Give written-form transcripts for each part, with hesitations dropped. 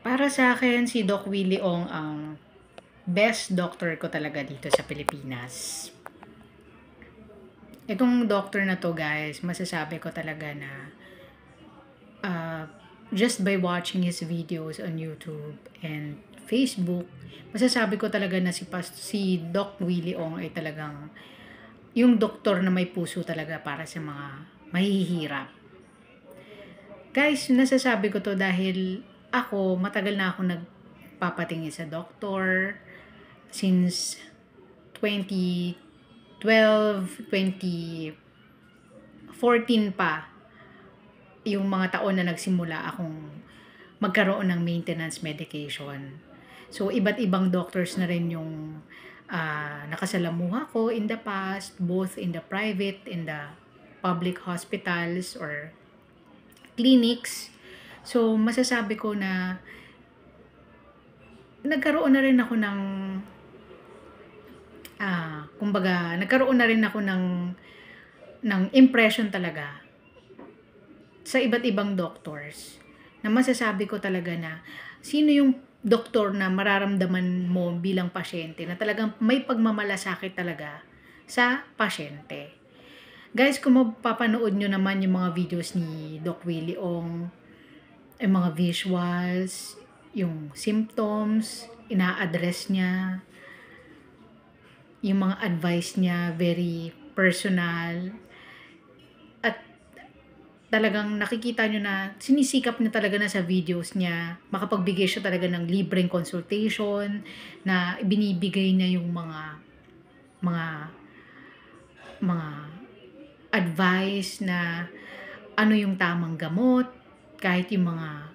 Para sa akin, si Doc Willie Ong ang best doctor ko talaga dito sa Pilipinas. Itong doctor na to, guys, masasabi ko talaga na uh, just by watching his videos on YouTube and Facebook, masasabi ko talaga na si Doc Willie Ong ay talagang yung doktor na may puso talaga para sa mga mahihirap. Guys, nasasabi ko to dahil ako, matagal na ako nagpapatingin sa doktor since 2012, 2014 pa yung mga taon na nagsimula akong magkaroon ng maintenance medication. So, iba't ibang doctors na rin yung nakasalamuha ko in the past, both in the private, in the public hospitals or clinics. So, masasabi ko na nagkaroon na rin ako ng nagkaroon na rin ako ng impression talaga sa iba't ibang doctors na masasabi ko talaga na sino yung doktor na mararamdaman mo bilang pasyente na talagang may pagmamalasakit talaga sa pasyente. Guys, kung mapapanood nyo naman yung mga videos ni Doc Willie Ong, yung mga visuals, yung symptoms, ina-address niya, yung mga advice niya, very personal, at talagang nakikita nyo na sinisikap niya talaga na sa videos niya, makapagbigay siya talaga ng libreng consultation, na binibigay niya yung mga advice na ano yung tamang gamot, kahit yung mga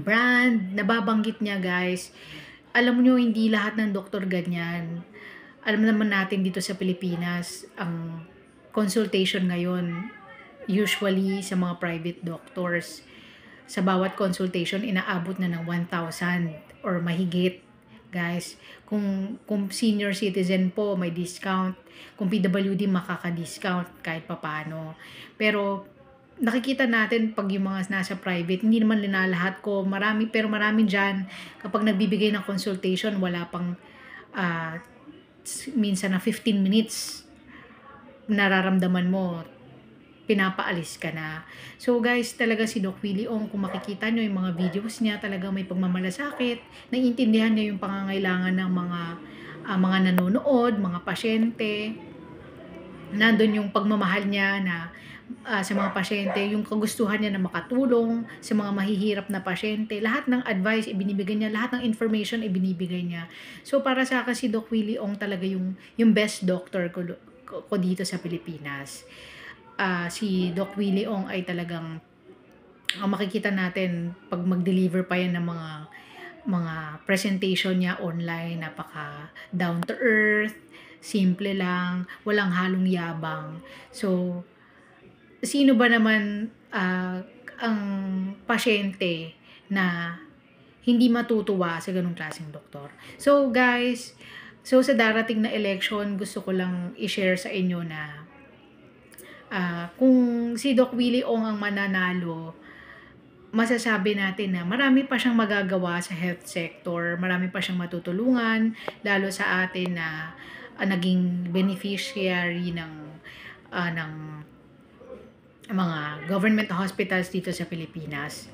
brand, nababanggit niya, guys. Alam niyo, hindi lahat ng doktor ganyan. Alam naman natin dito sa Pilipinas, ang consultation ngayon, usually sa mga private doctors, sa bawat consultation, inaabot na ng 1,000 or mahigit. Guys, kung senior citizen po, may discount. Kung PWD, makaka-discount kahit papano. Pero nakikita natin pag yung mga nasa private, hindi naman linalahat ko, pero marami dyan, kapag nagbibigay ng consultation, wala pang minsan na 15 minutes, nararamdaman mo, pinapaalis ka na. So guys, talaga si Doc Willie Ong, kung makikita nyo yung mga videos niya, talaga may pagmamalasakit, naiintindihan niya yung pangangailangan ng mga nanonood, mga pasyente. Nandun yung pagmamahal niya na sa mga pasyente, yung kagustuhan niya na makatulong sa mga mahihirap na pasyente. Lahat ng advice ibinibigay niya, lahat ng information ibinibigay niya. So para sa akin, si Doc Willie Ong talaga yung best doctor ko dito sa Pilipinas. Si Doc Willie Ong ay talagang ang makikita natin pag mag-deliver pa yan ng mga presentation niya online, napaka down to earth, simple lang, walang halong yabang. So sino ba naman ang pasyente na hindi matutuwa sa ganung klaseng doktor? So guys, sa darating na election, gusto ko lang i-share sa inyo na kung si Doc Willie Ong ang mananalo, masasabi natin na marami pa siyang magagawa sa health sector, marami pa siyang matutulungan, lalo sa atin na naging beneficiary ng mga government hospitals dito sa Pilipinas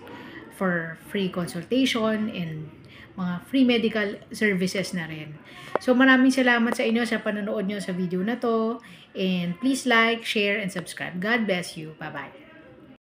for free consultation and mga free medical services na rin. So maraming salamat sa inyo sa panonood nyo sa video na to, and please like, share, and subscribe. God bless you. Bye-bye.